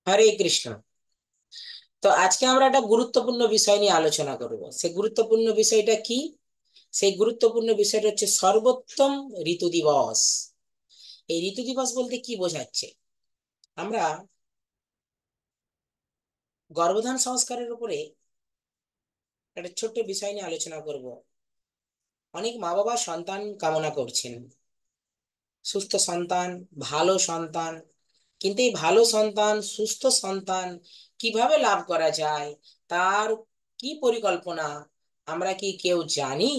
হরে কৃষ্ণ। তো আজকে আমরা একটা গুরুত্বপূর্ণ বিষয় নিয়ে আলোচনা করব। সেই গুরুত্বপূর্ণ বিষয়টা কি? সেই গুরুত্বপূর্ণ বিষয়টা হচ্ছে সর্বোত্তম ঋতু দিবস। এই ঋতু দিবস বলতে কি বোঝাচ্ছে? আমরা গর্ভধান সংস্কারের উপরে একটা ছোট্ট বিষয় নিয়ে আলোচনা করব। অনেক মা বাবা সন্তান কামনা করছেন, সুস্থ সন্তান, ভালো সন্তান। কিন্তু এই ভালো সন্তান, সুস্থ সন্তান কিভাবে লাভ করা যায়, তার কি পরিকল্পনা আমরা কি কেউ জানি?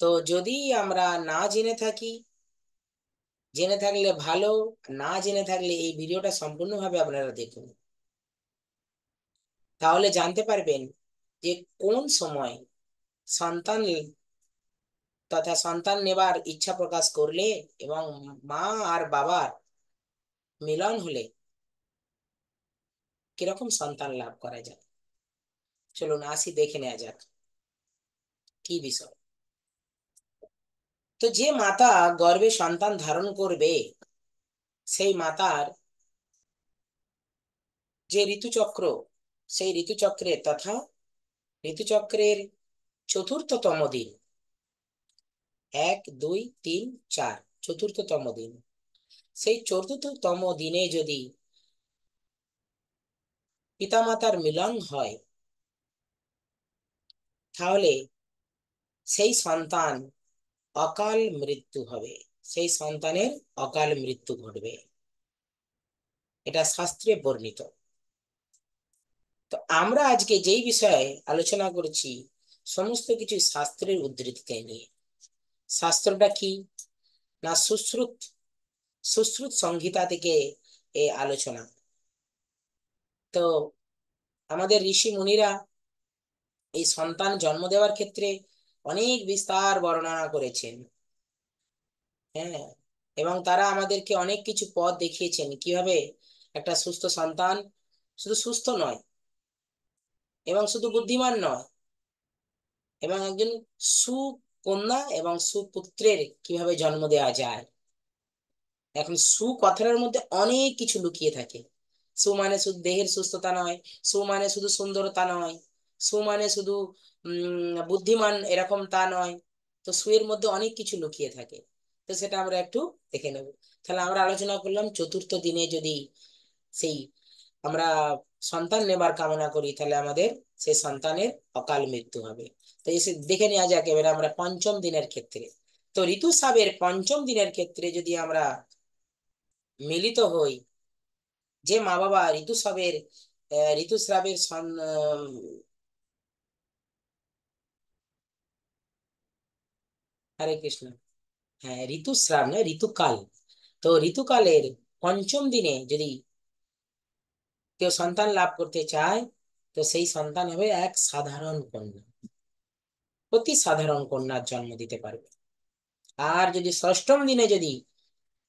তো যদি আমরা না জেনে থাকি, জেনে থাকলে ভালো, না জেনে থাকলে এই ভিডিওটা সম্পূর্ণভাবে আপনারা দেখুন। তাহলে জানতে পারবেন যে কোন সময় সন্তান তথা সন্তান নেবার ইচ্ছা প্রকাশ করলে এবং মা আর বাবার মিলন হলে কিরকম সন্তান লাভ করা যায়। চলুন আসি, দেখে নেওয়া যাক কি বিষয়। তো যে মাতা গর্ভে সন্তান ধারণ করবে, সেই মাতার যে ঋতুচক্র, সেই ঋতুচক্রে তথা ঋতুচক্রের চতুর্থতম দিন, 1 2 3 4, চতুর্থতম দিন, সেই চতুর্থতম দিনে যদি পিতামাতার মিলন হয়, তাহলে সেই সন্তান অকাল মৃত্যু হবে, সেই সন্তানের অকাল মৃত্যু ঘটবে। এটা শাস্ত্রে বর্ণিত। তো আমরা আজকে যেই বিষয়ে আলোচনা করছি, সমস্ত কিছু শাস্ত্রের উদ্ধৃতিতে নিয়ে। শাস্ত্রটা কি? না, সুশ্রুত, সুশ্রুত সংহিতা থেকে এই আলোচনা। তো আমাদের ঋষি মুনিরা এই সন্তান জন্ম দেওয়ার ক্ষেত্রে অনেক বিস্তার বর্ণনা করেছেন। হ্যাঁ, এবং তারা আমাদেরকে অনেক কিছু পথ দেখিয়েছেন কিভাবে একটা সুস্থ সন্তান শুধু সুস্থ নয় এবং শুধু বুদ্ধিমান নয়, এবং একজন সুকন্যা এবং সুপুত্রের কিভাবে জন্ম দেওয়া যায়। এখন সু কথাটার মধ্যে অনেক কিছু লুকিয়ে থাকে। সু মানে শুধু দেহের সুস্থতা নয়, সু মানে শুধু সুন্দরতা নয়, সু মানে শুধু বুদ্ধিমান এরকম তা নয়। তো সু এর মধ্যে অনেক কিছু লুকিয়ে থাকে। তো সেটা আমরা একটু দেখে নেব। তাহলে আমরা আলোচনা করলাম চতুর্থ দিনে যদি সেই আমরা সন্তান নেবার কামনা করি, তাহলে আমাদের সেই সন্তানের অকাল মৃত্যু হবে। তো এসে দেখে নেওয়া যাক এবারে আমরা পঞ্চম দিনের ক্ষেত্রে। তো ঋতুস্রাবের পঞ্চম দিনের ক্ষেত্রে যদি আমরা মিলিত হই, যে মা বাবা ঋতুস্রাবের ঋতুস্রাবের হরে কৃষ্ণ। হ্যাঁ, ঋতুস্রাব নয়, ঋতুকাল। তো ঋতুকালের পঞ্চম দিনে যদি কেউ সন্তান লাভ করতে চায়, তো সেই সন্তান হবে এক সাধারণ কন্যা, অতি সাধারণ কন্যার জন্ম দিতে পারবে। আর যদি ষষ্ঠম দিনে যদি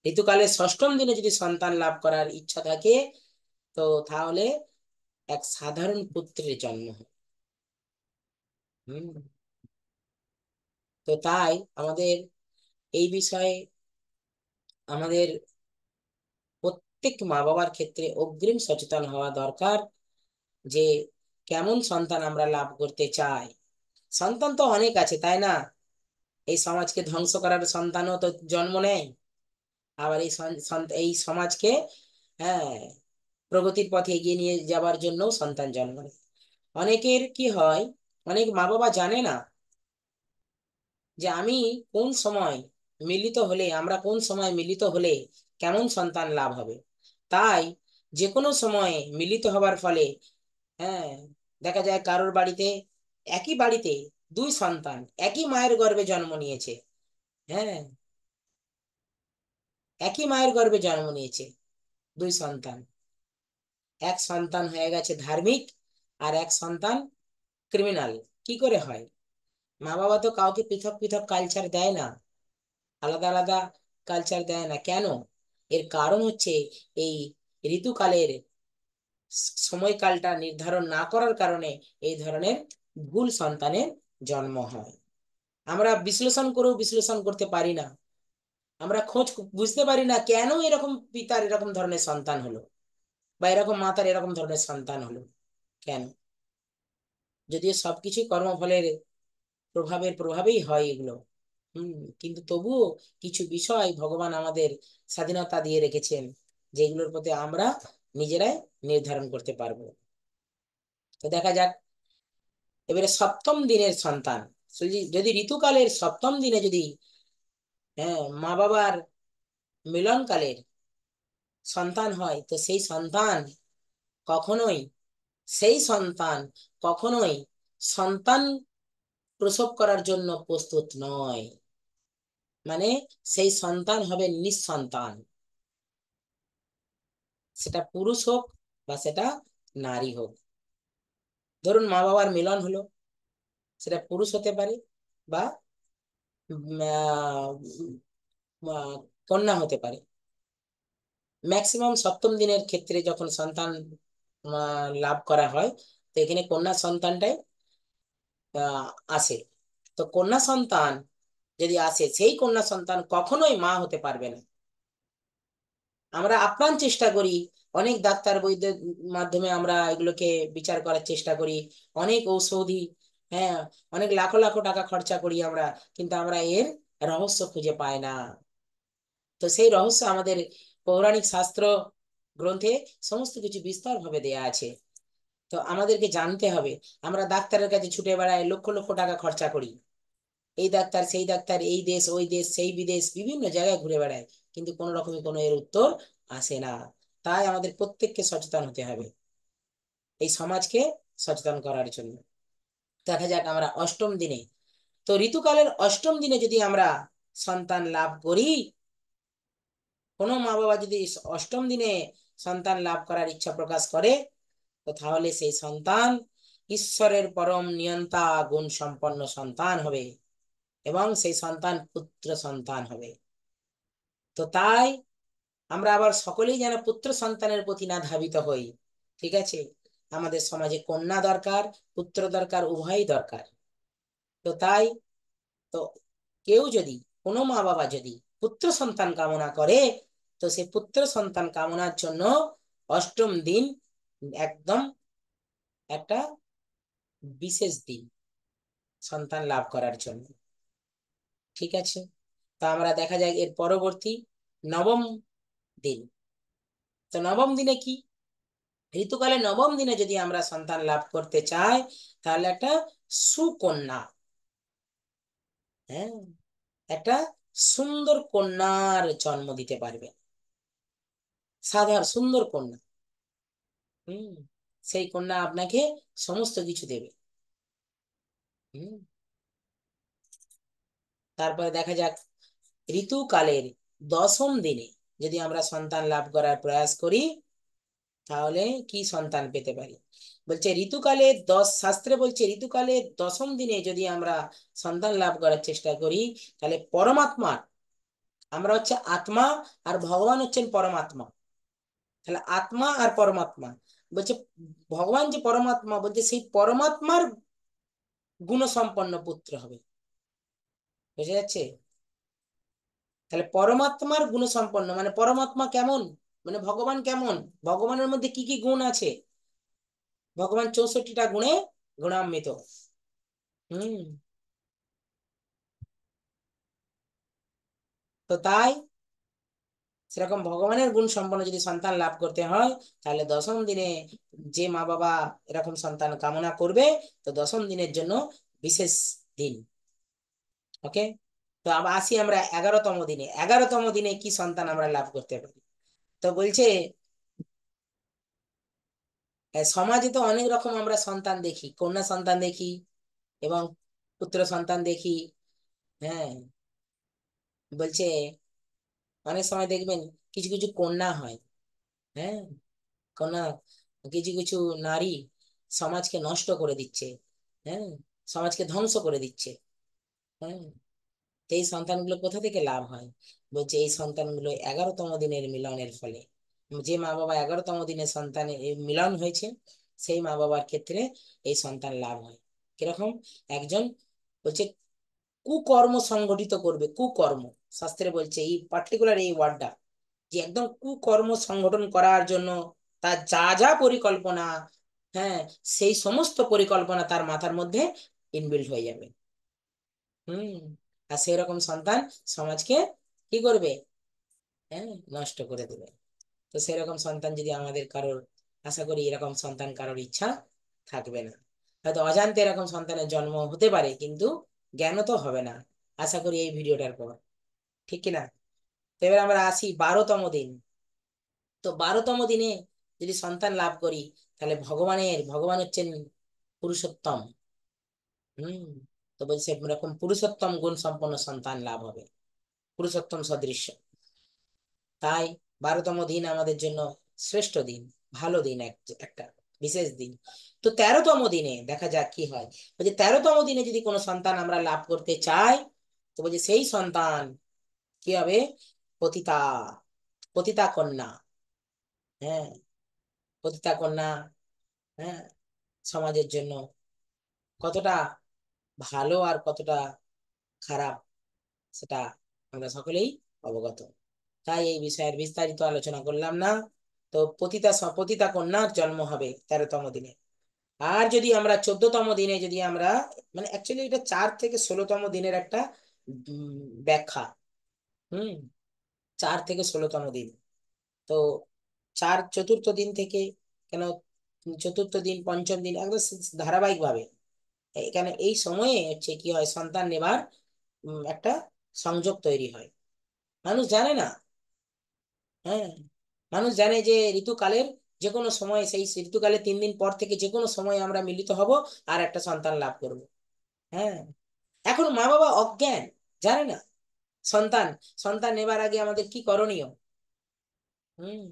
ঋতুকালের ষষ্ঠম দিনে যদি সন্তান লাভ করার ইচ্ছা থাকে, তো তাহলে এক সাধারণ পুত্রের জন্ম হয়। হুম। তো তাই আমাদের এই বিষয়ে আমাদের প্রত্যেক মা বাবার ক্ষেত্রে অগ্রিম সচেতন হওয়া দরকার যে কেমন সন্তান আমরা লাভ করতে চাই। সন্তান তো অনেক আছে, তাই না? এই সমাজকে ধ্বংস করার সন্তানও তো জন্ম নেয়। আবার এই সমাজকে, হ্যাঁ, প্রগতির পথে এগিয়ে নিয়ে যাবার জন্য সন্তান জন্ম নেয়। অনেকের কি হয়, অনেক মা বাবা জানে না যে আমি কোন সময় মিলিত হলে, আমরা কোন সময় মিলিত হলে কেমন সন্তান লাভ হবে। তাই যে কোনো সময়ে মিলিত হবার ফলে, হ্যাঁ, দেখা যায় কারোর বাড়িতে, একই বাড়িতে দুই সন্তান একই মায়ের গর্ভে জন্ম নিয়েছে। হ্যাঁ, একই মায়ের গর্ভে জন্ম নিয়েছে দুই সন্তান। এক সন্তান হয়ে গেছে ধার্মিক, আর এক সন্তান ক্রিমিনাল। কি করে হয়? মা বাবা তো কাউকে পৃথক পৃথক কালচার দেয় না, আলাদা আলাদা কালচার দেয় না। কেন? এর কারণ হচ্ছে এই ঋতুকালের সময়কালটা নির্ধারণ না করার কারণে এই ধরনের ভুল সন্তানের জন্ম হয়। আমরা বিশ্লেষণ করেও বিশ্লেষণ করতে পারি না। আমরা খোঁজ বুঝতে পারি না কেন এরকম পিতার এরকম ধরনের সন্তান হলো, বা এরকম মাতার এরকম ধরনের সন্তান হলো, কেন? যদিও সবকিছুই কর্মফলের প্রভাবেই হয় এগুলো। হুম। কিন্তু তবুও কিছু বিষয় ভগবান আমাদের স্বাধীনতা দিয়ে রেখেছেন, যেগুলোর প্রতি আমরা নিজেরাই নির্ধারণ করতে পারবো। তো দেখা যাক এবারে সপ্তম দিনের সন্তান, যদি ঋতুকালের সপ্তম দিনে যদি, হ্যাঁ, মা বাবার মিলনকালের সন্তান হয়, তো কখনোই সেই সন্তান কখনোই সন্তান প্রসব করার জন্য প্রস্তুত নয়। মানে সেই সন্তান হবে নিঃসন্তান, সেটা পুরুষ হোক বা সেটা নারী হোক। ধরুন মা বাবার মিলন হলো, সেটা পুরুষ হতে পারে বা কন্যা হতে পারে। ম্যাক্সিমাম সপ্তম দিনের ক্ষেত্রে যখন সন্তান লাভ করা হয়, তো এখানে কন্যা সন্তানটাই আহ, আসে। তো কন্যা সন্তান যদি আসে, সেই কন্যা সন্তান কখনোই মা হতে পারবে না। আমরা আপ্রাণ চেষ্টা করি, অনেক ডাক্তার বৈদ্যের মাধ্যমে আমরা এগুলোকে বিচার করার চেষ্টা করি, অনেক ঔষধি, হ্যাঁ, অনেক লাখো লাখো টাকা খরচা করি আমরা, কিন্তু আমরা এর রহস্য খুঁজে পাই না। তো সেই রহস্য আমাদের পৌরাণিক শাস্ত্র গ্রন্থে সমস্ত কিছু বিস্তরভাবে দেয়া আছে। তো আমাদেরকে জানতে হবে। আমরা ডাক্তারের কাছে ছুটে বেড়াই, লক্ষ লক্ষ টাকা খরচা করি, এই ডাক্তার সেই ডাক্তার, এই দেশ ওই দেশ সেই বিদেশ, বিভিন্ন জায়গায় ঘুরে বেড়ায়, কিন্তু কোনো রকমই কোনো এর উত্তর আসে না। তাই আমাদের প্রত্যেককে সচেতন হতে হবে এই সমাজকে সচেতন করার জন্য। দেখা যাক আমরা অষ্টম দিনে, তো ঋতুকালের অষ্টম দিনে যদি আমরা সন্তান লাভ করি, কোনো মা বাবা যদি অষ্টম দিনে সন্তান লাভ করার ইচ্ছা প্রকাশ করে, তো তাহলে সেই সন্তান ঈশ্বরের পরম নিয়ন্তা গুণ সম্পন্ন সন্তান হবে, এবং সেই সন্তান পুত্র সন্তান হবে। তো তাই আমরা আবার সকলেই যেন পুত্র সন্তানের প্রতি না ধাবিত হই। ঠিক আছে, আমাদের সমাজে কন্যা দরকার, পুত্র দরকার, উভয়ই দরকার। তো তাই, তো কেউ যদি, কোনো মা বাবা যদি পুত্র সন্তান কামনা করে, তো সে পুত্র সন্তান কামনার জন্য অষ্টম দিন একদম একটা বিশেষ দিন সন্তান লাভ করার জন্য। ঠিক আছে, তা আমরা দেখা যায় এর পরবর্তী নবম দিন। তো নবম দিনে কি, ঋতুকালে নবম দিনে যদি আমরা সন্তান লাভ করতে চাই, তাহলে একটা সুকন্যা, হ্যাঁ, একটা সুন্দর কন্যার জন্ম দিতে পারবে, সাধারণ সুন্দর কন্যা। হুম। সেই কন্যা আপনাকে সমস্ত কিছু দেবে। হুম। তারপরে দেখা যাক ঋতুকালের দশম দিনে যদি আমরা সন্তান লাভ করার প্রয়াস করি, তাহলে কি সন্তান পেতে পারি। বলছে ঋতুকালে শাস্ত্রে বলছে ঋতুকালে দশম দিনে যদি আমরা সন্তান লাভ করার চেষ্টা করি, তাহলে পরমাত্মা, আমরা হচ্ছে আত্মা, আর ভগবান হচ্ছেন পরমাত্মা। তাহলে আত্মা আর পরমাত্মা, বলছে ভগবান যে পরমাত্মা, বলছে সেই পরমাত্মার গুণসম্পন্ন পুত্র হবে। বুঝে যাচ্ছে? তাহলে পরমাত্মার গুণসম্পন্ন মানে পরমাত্মা কেমন, মানে ভগবান কেমন, ভগবানের মধ্যে কি কি গুণ আছে। ভগবান 64টা গুণে গুণান্বিত। হুম। তো তাই সেরকম ভগবানের গুণ সম্পন্ন যদি সন্তান লাভ করতে হয়, তাহলে দশম দিনে যে মা বাবা এরকম সন্তান কামনা করবে, তো দশম দিনের জন্য বিশেষ দিন। ওকে। তো আবার আসি আমরা 11তম দিনে। 11তম দিনে কি সন্তান আমরা লাভ করতে পারি। তো বলছে সমাজে তো অনেক রকম আমরা সন্তান দেখি, কন্যা সন্তান দেখি এবং পুত্র সন্তান দেখি। হ্যাঁ, বলছে অনেক সময় দেখবেন কিছু কিছু কন্যা হয়, হ্যাঁ, কন্যা, কিছু কিছু নারী সমাজকে নষ্ট করে দিচ্ছে, হ্যাঁ, সমাজকে ধ্বংস করে দিচ্ছে। হ্যাঁ, তো এই সন্তানগুলো কোথা থেকে লাভ হয়। বলছে এই সন্তানগুলো 11তম দিনের মিলনের ফলে, যে মা বাবা 11তম দিনে সন্তানের এই মিলন হয়েছে, সেই মা বাবার ক্ষেত্রে এই সন্তান লাভ হয়। কিরকম, একজন বলছে কুকর্ম সংগঠিত করবে, কুকর্ম, শাস্ত্রে বলছে এই পার্টিকুলার এই ওয়ার্ডটা, যে একদম কুকর্ম সংগঠন করার জন্য তার যা যা পরিকল্পনা, হ্যাঁ, সেই সমস্ত পরিকল্পনা তার মাথার মধ্যে ইনবিল্ড হয়ে যাবে। হুম। আর সেই রকম সন্তান সমাজকে কি করবে? হ্যাঁ, নষ্ট করে দেবে। তো সেরকম সন্তান যদি আমাদের কারোর, আশা করি এরকম সন্তান কারোর ইচ্ছা থাকবে না। হয়তো অজান্তে এরকম সন্তানের জন্ম হতে পারে, কিন্তু জ্ঞান তো হবে না, আশা করি এই ভিডিওটার পর। ঠিক কিনা? তো এবার আমরা আসি 12তম দিন। তো 12তম দিনে যদি সন্তান লাভ করি, তাহলে ভগবান হচ্ছেন পুরুষোত্তম। হুম। তো বলছে এরকম পুরুষোত্তম গুণ সম্পন্ন সন্তান লাভ হবে, পুরুষোত্তম সদৃশ্য। তাই 12তম দিন আমাদের জন্য শ্রেষ্ঠ দিন, ভালো দিন, একটা বিশেষ দিন। তো 13তম দিনে দেখা যাক কি হয়। বলছে 13তম দিনে যদি কোনো সন্তান আমরা লাভ করতে চাই, তো বলছে সেই সন্তান কি হবে? পতিতা, পতিতা কন্যা। হ্যাঁ, পতিতা কন্যা। হ্যাঁ, সমাজের জন্য কতটা ভালো আর কতটা খারাপ, সেটা আমরা সকলেই অবগত। তাই এই বিষয়ের বিস্তারিত আলোচনা করলাম না। তো পতিতা কন্যার জন্ম হবে 13তম দিনে। আর যদি আমরা 14তম দিনে যদি আমরা, মানে অ্যাকচুয়ালি এটা 4 থেকে 16তম দিনের একটা উম, ব্যাখ্যা। হুম। 4 থেকে 16তম দিন। তো চতুর্থ দিন থেকে, কেন, চতুর্থ দিন পঞ্চম দিন একদম ধারাবাহিক ভাবে এখানে এই সময়ে হচ্ছে কি হয়, সন্তান নেবার একটা সংযোগ তৈরি হয়। মানুষ জানে না। হ্যাঁ, মানুষ জানে যে ঋতুকালের যে কোনো সময়, সেই ঋতুকালের 3 দিন পর থেকে যে কোনো সময় আমরা মিলিত হব আর একটা সন্তান লাভ করব। হ্যাঁ, এখন মা বাবা অজ্ঞান, জানে না। সন্তান সন্তান নেবার আগে আমাদের কি করণীয়? হুম।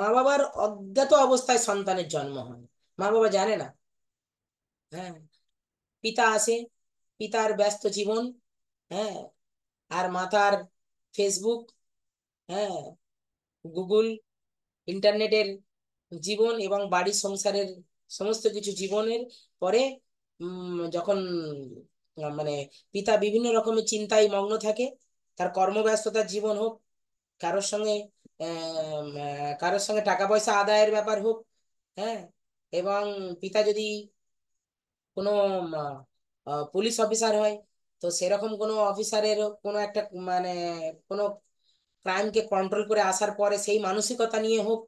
মা বাবার অজ্ঞাত অবস্থায় সন্তানের জন্ম হয়, মা বাবা জানে না। হ্যাঁ, পিতা আসে, পিতার ব্যস্ত জীবন, হ্যাঁ, আর মাতার ফেসবুক, হ্যাঁ, গুগল, ইন্টারনেটের জীবন এবং বাড়ির সংসারের সমস্ত কিছু জীবনের পরে যখন মানে পিতা বিভিন্ন রকমের চিন্তায় মগ্ন থাকে, তার কর্মব্যস্ততার জীবন হোক, কারোর সঙ্গে কারোর সঙ্গে টাকা পয়সা আদায়ের ব্যাপার হোক, হ্যাঁ, এবং পিতা যদি কোনো পুলিশ অফিসার হয়, তো সেরকম কোনো অফিসারের কোনো একটা মানে কোনো ক্রাইমকে কন্ট্রোল করে আসার পরে সেই মানসিকতা নিয়ে হোক,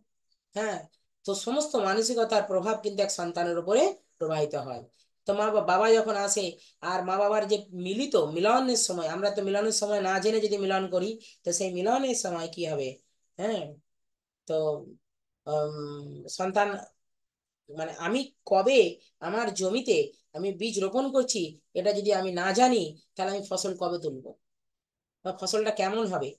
হ্যাঁ, তো সমস্ত মানসিকতার প্রভাব কিন্তু এক সন্তানের উপরে প্রবাহিত হয়। তো বাবা যখন আসে, আর মা বাবার যে মিলনের সময়, আমরা তো মিলনের সময় না জেনে যদি মিলন করি, তো সেই মিলনের সময় কি হবে? হ্যাঁ, তো সন্তান, মানে আমি কবে আমার জমিতে আমি বীজ রোপণ করছি, এটা যদি আমি না জানি, তাহলে আমি ফসল কবে তুলবো, বা ফসলটা কেমন হবে,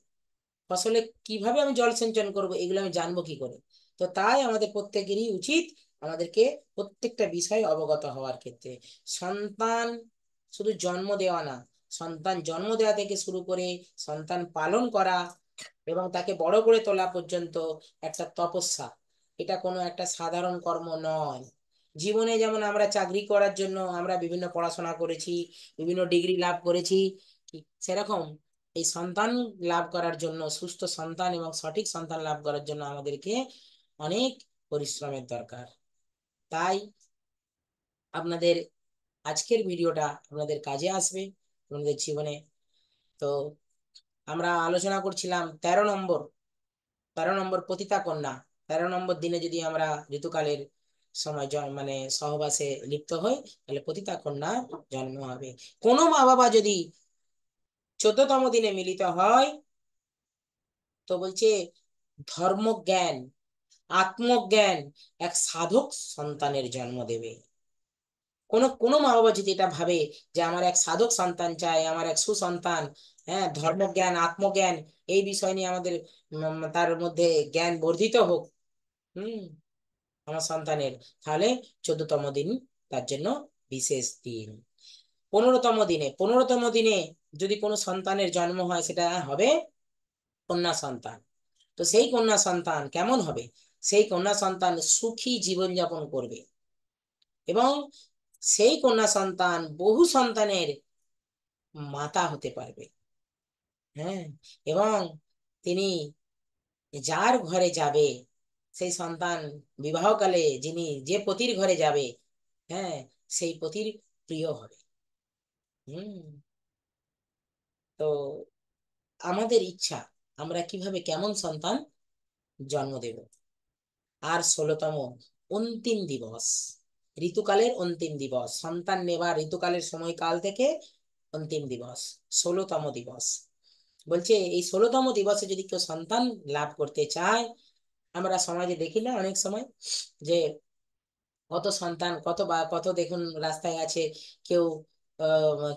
ফসলে কিভাবে আমি জল সিঞ্চন করব, এগুলো আমি জানবো কি করে? তো তাই আমাদের প্রত্যেকেরই উচিত আমাদেরকে প্রত্যেকটা বিষয় অবগত হওয়ার ক্ষেত্রে, সন্তান শুধু জন্ম দেওয়া না, সন্তান জন্ম দেওয়া থেকে শুরু করে সন্তান পালন করা এবং তাকে বড় করে তোলা পর্যন্ত একটা তপস্যা। এটা কোনো একটা সাধারণ কর্ম নয়। জীবনে যেমন আমরা চাকরি করার জন্য আমরা বিভিন্ন পড়াশোনা করেছি, বিভিন্ন ডিগ্রি লাভ করেছি, সেরকম এই সন্তান লাভ করার জন্য, সুস্থ সন্তান এবং সঠিক সন্তান লাভ করার জন্য আমাদেরকে অনেক পরিশ্রমের দরকার। তাই আপনাদের আজকের ভিডিওটা আপনাদের কাজে আসবে আপনাদের জীবনে। তো আমরা আলোচনা করছিলাম 13 নম্বর, 13 নম্বর পতিতা কন্যা। 13 নম্বর দিনে যদি আমরা ঋতুকালের সময় মানে সহবাসে লিপ্ত হই, তাহলে পতিতা কন্যা জন্ম হবে। কোনো মা বাবা যদি 14তম দিনে মিলিত হয়, তো বলছে ধর্মজ্ঞান, আত্মজ্ঞান এক সাধক সন্তানের জন্ম দেবে। কোনো কোনো মা বাবা যদি এটা ভাবে যে আমার এক সাধক সন্তান চাই, আমার এক সুসন্তান, হ্যাঁ, ধর্মজ্ঞান আত্মজ্ঞান এই বিষয় নিয়ে আমাদের তার মধ্যে জ্ঞান বর্ধিত হোক, হুম, আমার সন্তানের, তাহলে 14তম দিন তার জন্য বিশেষ দিন। 15তম দিনে যদি কোনো সন্তানের জন্ম হয়, সেটা হবে কন্যা সন্তান। তো সেই কন্যা সন্তান কেমন হবে? সেই কন্যা সন্তান সুখী জীবনযাপন করবে, এবং সেই কন্যা সন্তান বহু সন্তানের মাতা হতে পারবে। হ্যাঁ, এবং তিনি যার ঘরে যাবে, সেই সন্তান বিবাহকালে যিনি যে পতির ঘরে যাবে, হ্যাঁ, সেই পতির প্রিয় হবে। হুম। তো আমাদের ইচ্ছা, আমরা কিভাবে কেমন সন্তান জন্ম দেব। আর 16তম, অন্তিম দিবস, ঋতুকালের অন্তিম দিবস, সন্তান নেবার ঋতুকালের সময়কাল থেকে অন্তিম দিবস, 16তম দিবস। বলছে এই 16তম দিবসে যদি কেউ সন্তান লাভ করতে চায়, আমরা সমাজে দেখি না অনেক সময় যে কত সন্তান, কত বা কত দেখুন রাস্তায় আছে, কেউ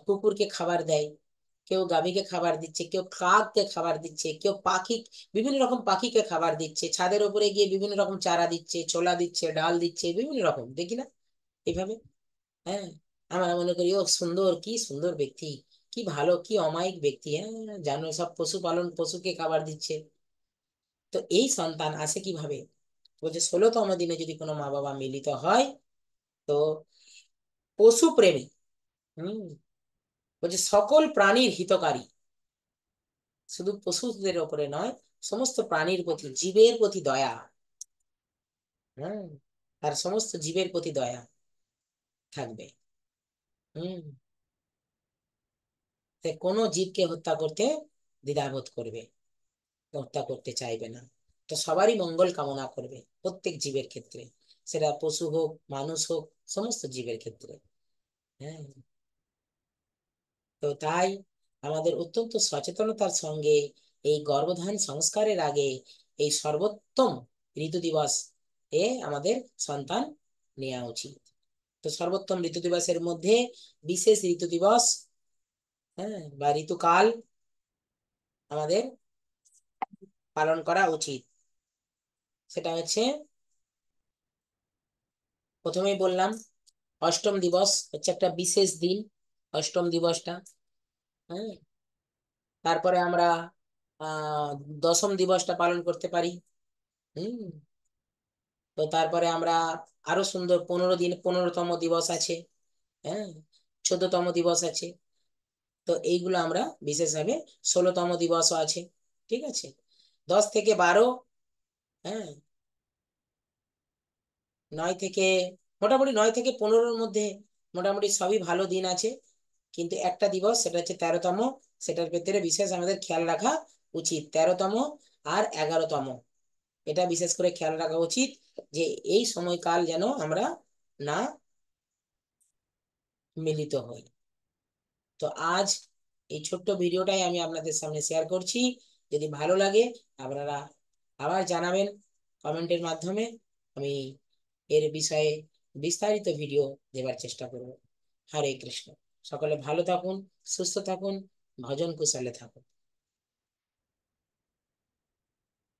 কুকুরকে খাবার দেয়, কেউ গাভীকে খাবার দিচ্ছে, কেউ কাককে খাবার দিচ্ছে, কেউ পাখি, বিভিন্ন রকম পাখিকে খাবার দিচ্ছে, ছাদের উপরে গিয়ে বিভিন্ন রকম চারা দিচ্ছে, ছোলা দিচ্ছে, ডাল দিচ্ছে, বিভিন্ন রকম দেখি না এইভাবে। হ্যাঁ, আমরা মনে করি ও সুন্দর, কি সুন্দর ব্যক্তি, কি ভালো, কি অমায়িক ব্যক্তি, হ্যাঁ জানো সব পশু পালন, পশুকে খাবার দিচ্ছে। তো এই সন্তান আসে কিভাবে? বলছে 16তম দিনে যদি কোনো মা বাবা মিলিত হয়, তো পশু প্রেমী, হম, বলছে সকল প্রাণীর হিতকারী, শুধু পশুদের ওপরে নয়, সমস্ত প্রাণীর প্রতি, জীবের প্রতি দয়া, হ্যাঁ, আর সমস্ত জীবের প্রতি দয়া থাকবে। হম। সে কোনো জীবকে হত্যা করতে দ্বিধাবোধ করবে, হত্যা করতে চাইবে না। তো সবারই মঙ্গল কামনা করবে প্রত্যেক জীবের ক্ষেত্রে, সেটা পশু হোক, মানুষ হোক, সমস্ত জীবের ক্ষেত্রে। হ্যাঁ। তো তাই আমাদের অত্যন্ত সচেতনতার সঙ্গে এই গর্ভধান সংস্কারের আগে এই সর্বোত্তম ঋতু দিবস এ আমাদের সন্তান নেওয়া উচিত। তো সর্বোত্তম ঋতু দিবসের মধ্যে বিশেষ ঋতু দিবস, হ্যাঁ, বা ঋতুকাল আমাদের পালন করা উচিত। সেটা হচ্ছে, প্রথমেই বললাম, অষ্টম দিবস হচ্ছে একটা বিশেষ দিন, অষ্টম দিবসটা। হ্যাঁ। তারপরে আমরা আহ দশম দিবসটা পালন করতে পারি। হুম। তো তারপরে আমরা আরো সুন্দর 15 দিন, 15তম দিবস আছে। হ্যাঁ, 14তম দিবস আছে। তো এইগুলো আমরা বিশেষভাবে, 16তম দিবসও আছে। ঠিক আছে, 10 থেকে 12, হ্যাঁ, 9 থেকে, মোটামুটি 9 থেকে 15-র মধ্যে মোটামুটি সবই ভালো দিন আছে। কিন্তু একটা দিবস, সেটা হচ্ছে 13তম, সেটার ভেতরে বিশেষ আমাদের খেয়াল রাখা উচিত, 13তম আর 11তম। এটা বিশেষ করে খেয়াল রাখা উচিত যে এই সময়কাল যেন আমরা না মিলিত হই। তো আজ এই ছোট্ট ভিডিওটাই আমি আপনাদের সামনে শেয়ার করছি। যদি ভালো লাগে আপনারা আবার জানাবেন কমেন্টের মাধ্যমে, আমি এর বিষয়ে বিস্তারিত ভিডিও দেবার চেষ্টা করব। হরে কৃষ্ণ। সকলে ভালো থাকুন, সুস্থ থাকুন, ভজন কুশলে থাকুন।